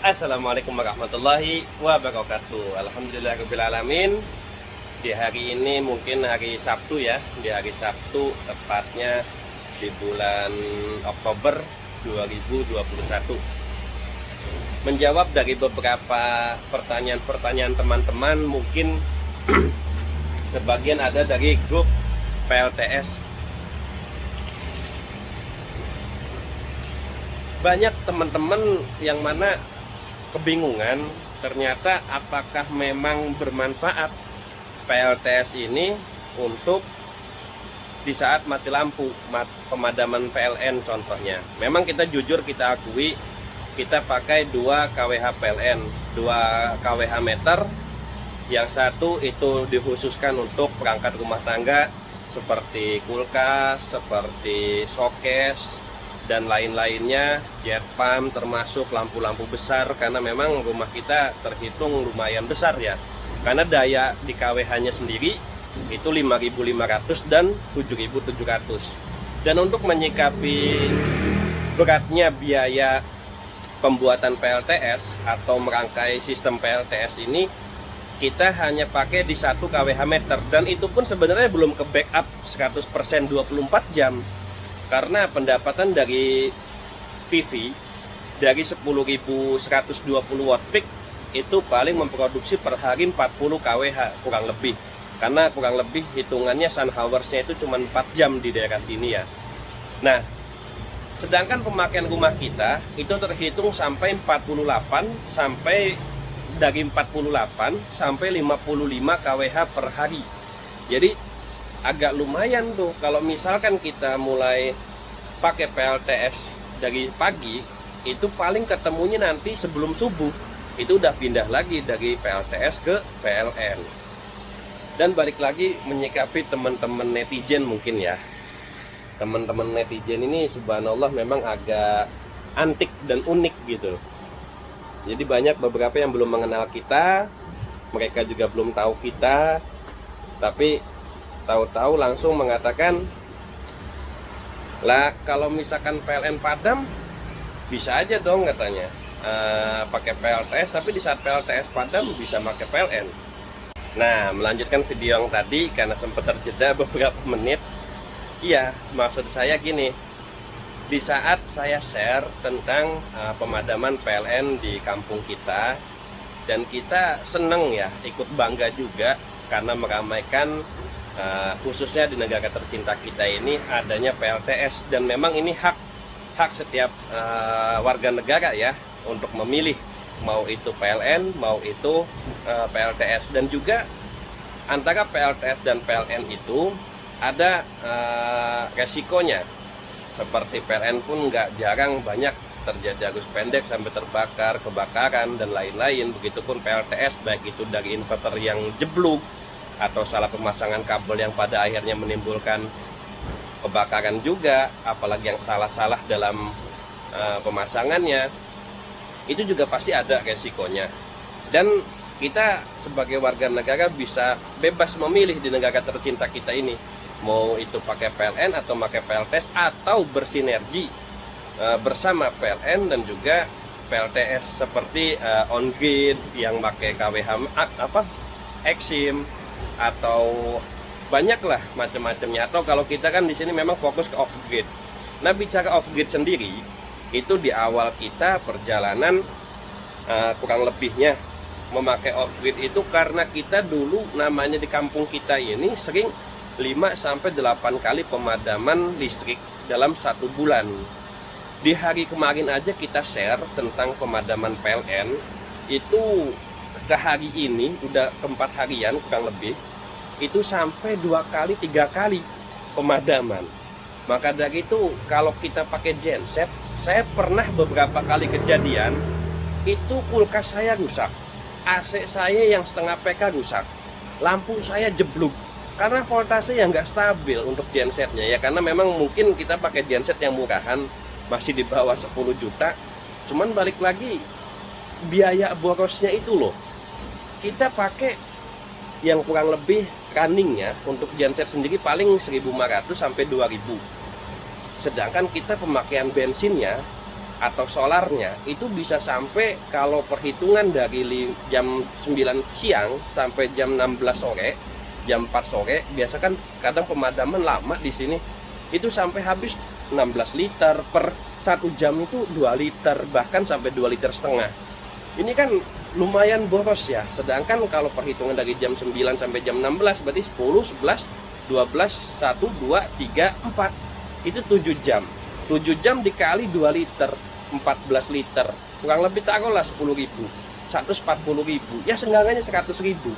Assalamualaikum warahmatullahi wabarakatuh. Alhamdulillahirabbil alamin. Di hari ini mungkin hari Sabtu ya. Di hari Sabtu tepatnya di bulan Oktober 2021. Menjawab dari beberapa pertanyaan-pertanyaan teman-teman, mungkin sebagian ada dari grup PLTS. Banyak teman-teman yang mana kebingungan ternyata apakah memang bermanfaat PLTS ini untuk di saat mati lampu, pemadaman PLN contohnya. Memang kita jujur, kita akui kita pakai 2 kWh PLN, 2 kWh meter. Yang satu itu dikhususkan untuk perangkat rumah tangga seperti kulkas, seperti showcase dan lain-lainnya, jet pump, termasuk lampu-lampu besar, karena memang rumah kita terhitung lumayan besar ya, karena daya di kWh-nya sendiri itu 5.500 dan 7.700. Dan untuk menyikapi beratnya biaya pembuatan PLTS atau merangkai sistem PLTS ini, kita hanya pakai di 1 kWh meter, dan itu pun sebenarnya belum ke backup 100% 24 jam. Karena pendapatan dari PV dari 10.120 watt peak itu paling memproduksi per hari 40 kWh kurang lebih. Karena kurang lebih hitungannya sun hours-nya itu cuma 4 jam di daerah sini ya. Nah, sedangkan pemakaian rumah kita itu terhitung sampai 48 sampai dari 48 sampai 55 kWh per hari. Jadi agak lumayan tuh kalau misalkan kita mulai pakai PLTS dari pagi, itu paling ketemunya nanti sebelum subuh itu udah pindah lagi dari PLTS ke PLN. Dan balik lagi menyikapi teman-teman netizen mungkin ya. Teman-teman netizen ini subhanallah memang agak antik dan unik gitu. Jadi banyak beberapa yang belum mengenal kita, mereka juga belum tahu kita, tapi tahu-tahu langsung mengatakan, lah kalau misalkan PLN padam bisa aja dong katanya pakai PLTS, tapi di saat PLTS padam bisa pakai PLN. Nah, melanjutkan video yang tadi karena sempat terjeda beberapa menit. Iya, maksud saya gini, di saat saya share tentang pemadaman PLN di kampung kita, dan kita seneng ya, ikut bangga juga karena meramaikan khususnya di negara tercinta kita ini adanya PLTS. Dan memang ini hak setiap warga negara ya untuk memilih mau itu PLN mau itu PLTS. Dan juga antara PLTS dan PLN itu ada resikonya. Seperti PLN pun nggak jarang banyak terjadi arus pendek sampai terbakar, kebakaran dan lain-lain. Begitupun PLTS, baik itu dari inverter yang jeblok atau salah pemasangan kabel yang pada akhirnya menimbulkan kebakaran juga, apalagi yang salah-salah dalam pemasangannya, itu juga pasti ada resikonya. Dan kita sebagai warga negara bisa bebas memilih di negara tercinta kita ini, mau itu pakai PLN atau pakai PLTS atau bersinergi bersama PLN dan juga PLTS, seperti on grid yang pakai KWH Exim atau banyaklah macam-macamnya. Atau kalau kita kan di sini memang fokus ke off grid. Nah, bicara off grid sendiri itu di awal kita perjalanan kurang lebihnya memakai off grid itu karena kita dulu namanya di kampung kita ini sering 5-8 kali pemadaman listrik dalam 1 bulan. Di hari kemarin aja kita share tentang pemadaman PLN itu ke hari ini udah ke-4 harian kurang lebih, itu sampai 2 kali 3 kali pemadaman. Maka dari itu kalau kita pakai genset, saya pernah beberapa kali kejadian itu kulkas saya rusak, AC saya yang setengah PK rusak, lampu saya jeblok karena voltase yang nggak stabil untuk gensetnya ya. Karena memang mungkin kita pakai genset yang murahan, masih di bawah 10 juta. Cuman balik lagi biaya borosnya itu loh, kita pakai yang kurang lebih runningnya untuk genset sendiri paling 1.500 sampai 2.000. Sedangkan kita pemakaian bensinnya atau solarnya itu bisa sampai, kalau perhitungan dari jam 9 siang sampai jam 16 sore, jam 4 sore, biasa kan kadang pemadaman lama di sini, itu sampai habis 16 liter per 1 jam, itu 2 liter, bahkan sampai 2 liter setengah. Ini kan lumayan boros ya. Sedangkan kalau perhitungan dari jam 9 sampai jam 16 berarti 10, 11, 12, 1, 2, 3, 4. Itu 7 jam. 7 jam dikali 2 liter, 14 liter. Kurang lebih taruhlah 10.000, 140.000. Ya seenggaknya 100.000.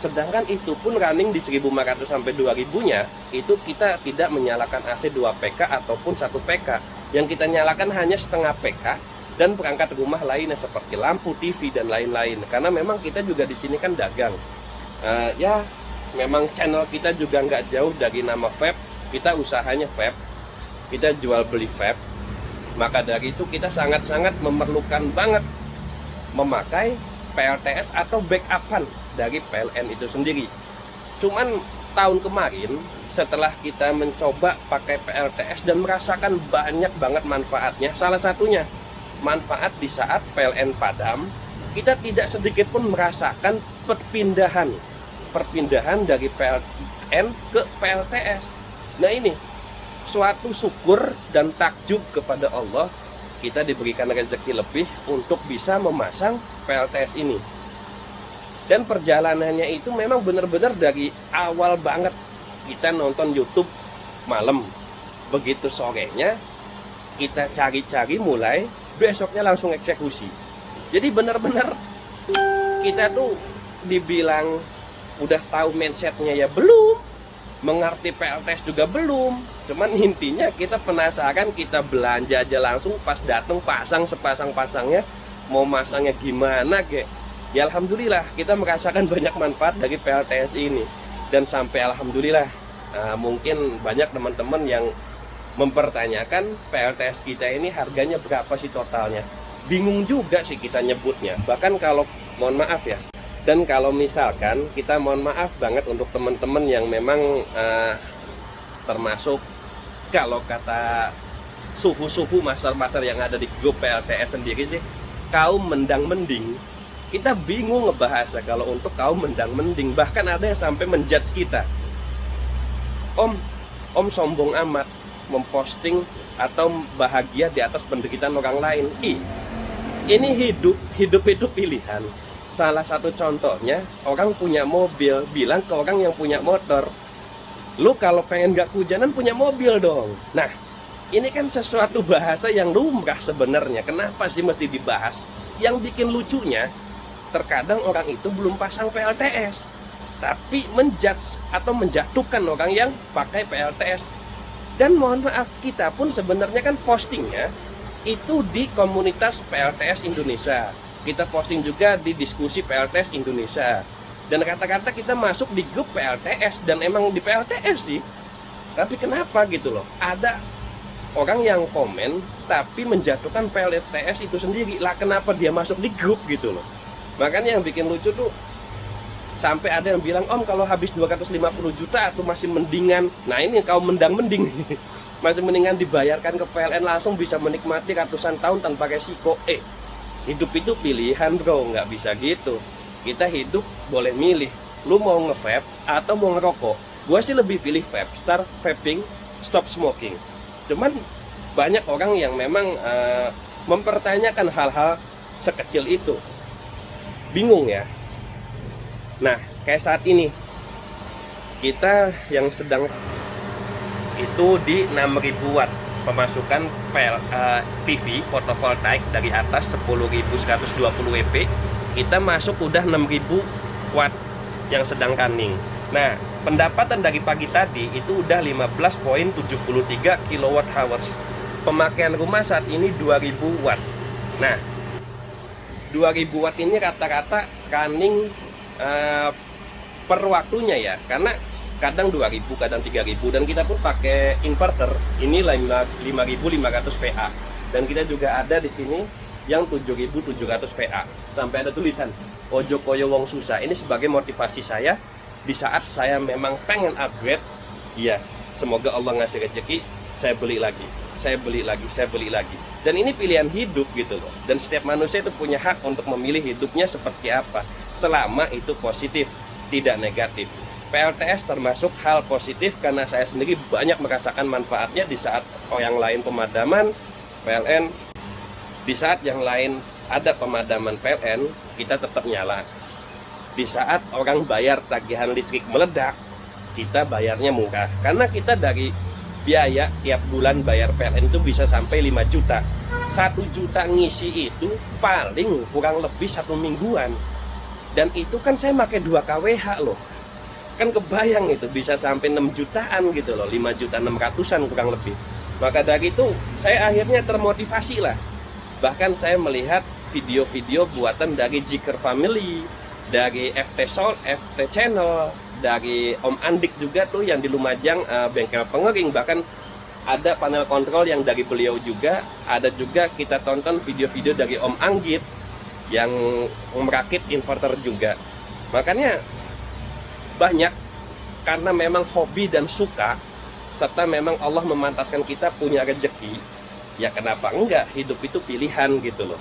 Sedangkan itu pun running di 1.500 sampai 2.000-nya, itu kita tidak menyalakan AC 2 PK ataupun 1 PK. Yang kita nyalakan hanya setengah PK dan perangkat rumah lainnya seperti lampu, TV dan lain-lain. Karena memang kita juga di sini kan dagang. Ya memang channel kita juga nggak jauh dari nama vape. Kita usahanya vape, kita jual beli vape. Maka dari itu kita sangat-sangat memerlukan banget memakai PLTS atau backupan dari PLN itu sendiri. Cuman tahun kemarin setelah kita mencoba pakai PLTS dan merasakan banyak banget manfaatnya, salah satunya manfaat di saat PLN padam, kita tidak sedikit pun merasakan perpindahan dari PLN ke PLTS. Nah ini suatu syukur dan takjub kepada Allah, kita diberikan rezeki lebih untuk bisa memasang PLTS ini. Dan perjalanannya itu memang benar-benar dari awal banget. Kita nonton YouTube malam, begitu sorenya kita cari-cari, mulai besoknya langsung eksekusi. Jadi benar-benar kita tuh dibilang udah tahu mindsetnya ya belum, mengerti PLTS juga belum. Cuman intinya kita penasaran, kita belanja aja langsung, pas datang pasang sepasang-pasangnya, mau masangnya gimana kek. Ya alhamdulillah kita merasakan banyak manfaat dari PLTS ini. Dan sampai alhamdulillah mungkin banyak teman-teman yang mempertanyakan PLTS kita ini harganya berapa sih totalnya. Bingung juga sih kita nyebutnya. Bahkan kalau mohon maaf ya, dan kalau misalkan kita mohon maaf banget untuk teman-teman yang memang termasuk kalau kata suhu-suhu master-master yang ada di grup PLTS sendiri sih, kaum mendang-mending. Kita bingung ngebahasnya kalau untuk kaum mendang-mending. Bahkan ada yang sampai menjudge kita. Om sombong amat memposting atau bahagia di atas penderitaan orang lain. Ini hidup itu pilihan. Salah satu contohnya, orang punya mobil bilang ke orang yang punya motor, lu kalau pengen gak kehujanan punya mobil dong. Nah ini kan sesuatu bahasa yang lumrah sebenarnya. Kenapa sih mesti dibahas? Yang bikin lucunya, terkadang orang itu belum pasang PLTS, tapi menjudge atau menjatuhkan orang yang pakai PLTS. Dan mohon maaf, kita pun sebenarnya kan postingnya itu di komunitas PLTS Indonesia. Kita posting juga di diskusi PLTS Indonesia. Dan kata-kata kita masuk di grup PLTS, dan emang di PLTS sih. Tapi kenapa gitu loh, ada orang yang komen tapi menjatuhkan PLTS itu sendiri. Lah kenapa dia masuk di grup gitu loh. Makanya yang bikin lucu tuh, sampai ada yang bilang, om kalau habis 250 juta atau masih mendingan, nah ini kau mendang-mending masih mendingan dibayarkan ke PLN langsung, bisa menikmati ratusan tahun tanpa resiko. Hidup itu pilihan bro, nggak bisa gitu. Kita hidup boleh milih, lu mau nge-vape atau mau ngerokok. Gue sih lebih pilih vape, start vaping, stop smoking. Cuman banyak orang yang memang mempertanyakan hal-hal sekecil itu. Bingung ya. Nah kayak saat ini kita yang sedang itu di 6000 watt pemasukan PV fotovoltaik dari atas 10.120 WP, kita masuk udah 6000 watt yang sedang running. Nah pendapatan dari pagi tadi itu udah 15,73 kWh. Pemakaian rumah saat ini 2000 watt. Nah 2000 watt ini rata-rata running per waktunya ya, karena kadang 2000, kadang 3000, dan kita pun pakai inverter ini 5500 VA, dan kita juga ada di sini yang 7700 VA. Sampai ada tulisan ojo koyo wong susah. Ini sebagai motivasi saya di saat saya memang pengen upgrade. Ya, semoga Allah ngasih rezeki, saya beli lagi. saya beli lagi, saya beli lagi. Dan ini pilihan hidup gitu loh. Dan setiap manusia itu punya hak untuk memilih hidupnya seperti apa, selama itu positif, tidak negatif. PLTS termasuk hal positif karena saya sendiri banyak merasakan manfaatnya di saat yang lain pemadaman PLN, di saat yang lain ada pemadaman PLN, kita tetap nyala. Di saat orang bayar tagihan listrik meledak, kita bayarnya murah. Karena kita dari biaya tiap bulan bayar PLN itu bisa sampai 5 juta. 1 juta ngisi itu paling kurang lebih 1 mingguan. Dan itu kan saya pakai 2 kWh loh. Kan kebayang itu bisa sampai 6 jutaan gitu loh, 5 juta 600-an kurang lebih. Maka dari itu saya akhirnya termotivasi lah. Bahkan saya melihat video-video buatan dari Jikr Family, dari FT Channel, dari Om Andik juga tuh yang di Lumajang, bengkel pengering. Bahkan ada panel kontrol yang dari beliau juga. Ada juga kita tonton video-video dari Om Anggit yang merakit inverter juga. Makanya banyak, karena memang hobi dan suka, serta memang Allah memantaskan kita punya rezeki, ya kenapa enggak, hidup itu pilihan gitu loh.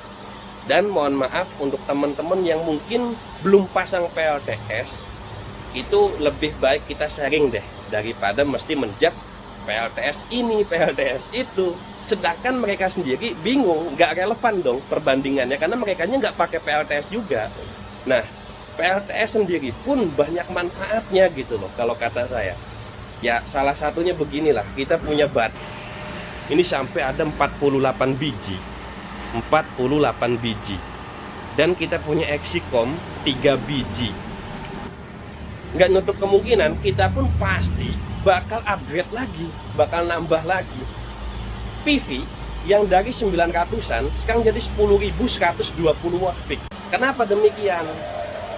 Dan mohon maaf untuk teman-teman yang mungkin belum pasang PLTS, itu lebih baik kita sharing deh daripada mesti menjudge PLTS ini, PLTS itu. Sedangkan mereka sendiri bingung, nggak relevan dong perbandingannya karena mereka nggak pakai PLTS juga. Nah, PLTS sendiri pun banyak manfaatnya gitu loh kalau kata saya. Ya salah satunya beginilah, kita punya bat. Ini sampai ada 48 biji. 48 biji. Dan kita punya Exicom 3 biji. Nggak nutup kemungkinan kita pun pasti bakal upgrade lagi, bakal nambah lagi. PV yang dari 900-an sekarang jadi 10.120 watt peak. Kenapa demikian?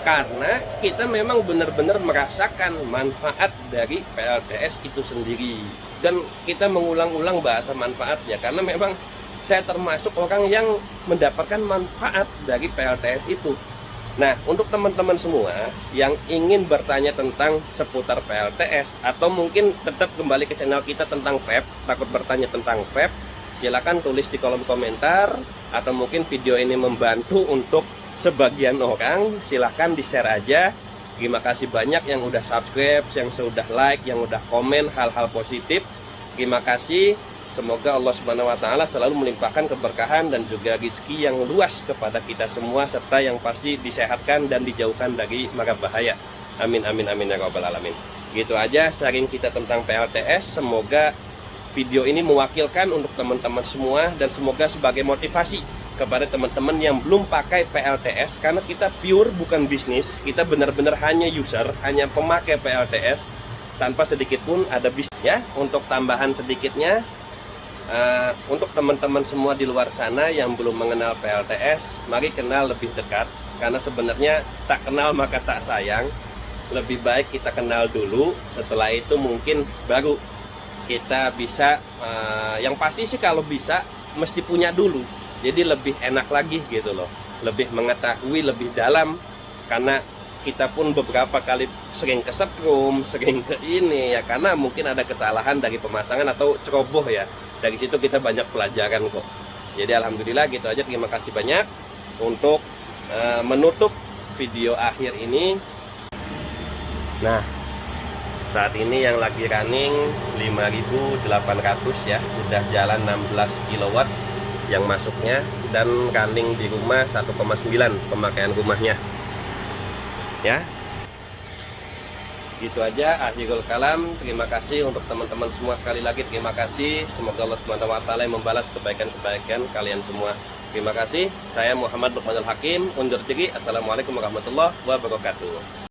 Karena kita memang benar-benar merasakan manfaat dari PLTS itu sendiri. Dan kita mengulang-ulang bahasa manfaatnya karena memang saya termasuk orang yang mendapatkan manfaat dari PLTS itu. Nah, untuk teman-teman semua yang ingin bertanya tentang seputar PLTS atau mungkin tetap kembali ke channel kita tentang vape, takut bertanya tentang vape, silakan tulis di kolom komentar, atau mungkin video ini membantu untuk sebagian orang, silahkan di-share aja. Terima kasih banyak yang udah subscribe, yang sudah like, yang udah komen hal-hal positif. Terima kasih. Semoga Allah Subhanahu wa taala selalu melimpahkan keberkahan dan juga rezeki yang luas kepada kita semua, serta yang pasti disehatkan dan dijauhkan dari mara bahaya. Amin amin amin ya rabbal alamin. Gitu aja sharing kita tentang PLTS. Semoga video ini mewakilkan untuk teman-teman semua dan semoga sebagai motivasi kepada teman-teman yang belum pakai PLTS, karena kita pure bukan bisnis, kita benar-benar hanya user, hanya pemakai PLTS tanpa sedikit pun ada bisnisnya. Untuk tambahan sedikitnya, untuk teman-teman semua di luar sana yang belum mengenal PLTS, mari kenal lebih dekat, karena sebenarnya tak kenal maka tak sayang. Lebih baik kita kenal dulu, setelah itu mungkin baru kita bisa, yang pasti sih kalau bisa mesti punya dulu, jadi lebih enak lagi gitu loh, lebih mengetahui lebih dalam. Karena kita pun beberapa kali sering kesetrum, sering ke ini ya, karena mungkin ada kesalahan dari pemasangan atau ceroboh ya. Dari situ kita banyak pelajaran kok. Jadi alhamdulillah gitu aja. Terima kasih banyak. Untuk menutup video akhir ini, nah saat ini yang lagi running 5.800 ya, udah jalan 16 kW yang masuknya, dan running di rumah 1,9 pemakaian rumahnya ya. Gitu aja akhirul kalam. Terima kasih untuk teman-teman semua, sekali lagi terima kasih. Semoga Allah SWT membalas kebaikan-kebaikan kalian semua. Terima kasih. Saya Muhammad Luqmanul Hakim undur diri. Assalamualaikum warahmatullahi wabarakatuh.